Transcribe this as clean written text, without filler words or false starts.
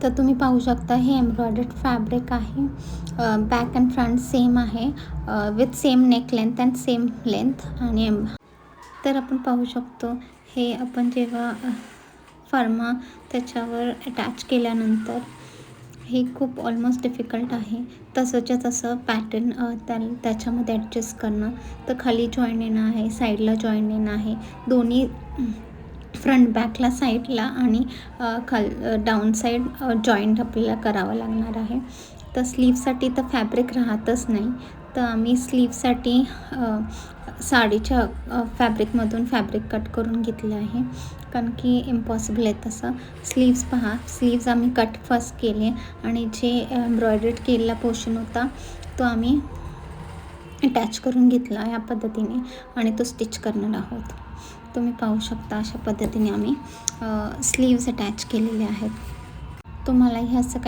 तर तुम्ही पाहू शकता हे एम्ब्रॉयडर्ड फॅब्रिक आहे. बॅक अँड फ्रंट सेम आहे, with same neck length and same length. आणि तर आपण पाहू शकतो हे आपण जेव्हा फर्मा त्याच्यावर अटॅच केल्यानंतर हे खूप ऑलमोस्ट डिफिकल्ट आहे. तसंच्या तसं पॅटर्न त्याच्यामध्ये ॲडजस्ट करणं. तर खाली जॉईन येणं आहे, साईडला जॉईन येणं आहे, दोन्ही फ्रंट बॅकला साईडला आणि डाऊन साईड जॉईंट आपल्याला करावं लागणार आहे. तर स्लीवसाठी तर फॅब्रिक राहतच नाही, तर आम्ही स्लीवसाठी साडीच्या फॅब्रिकमधून फॅब्रिक कट करून घेतलं आहे, कारण की इम्पॉसिबल आहे तसं. स्लीव्स पहा, स्लीव्स आम्ही कट फर्स्ट केले आणि जे एम्ब्रॉयडर्ड केलेला पोर्शन होता तो आम्ही अटॅच करून घेतला या पद्धतीने आणि तो स्टिच करणार आहोत. तुम्ही पाहू शकता अशा पद्धतीने आम्ही स्लीव्स अटॅच केलेले आहेत. तुम्हालाही असं काही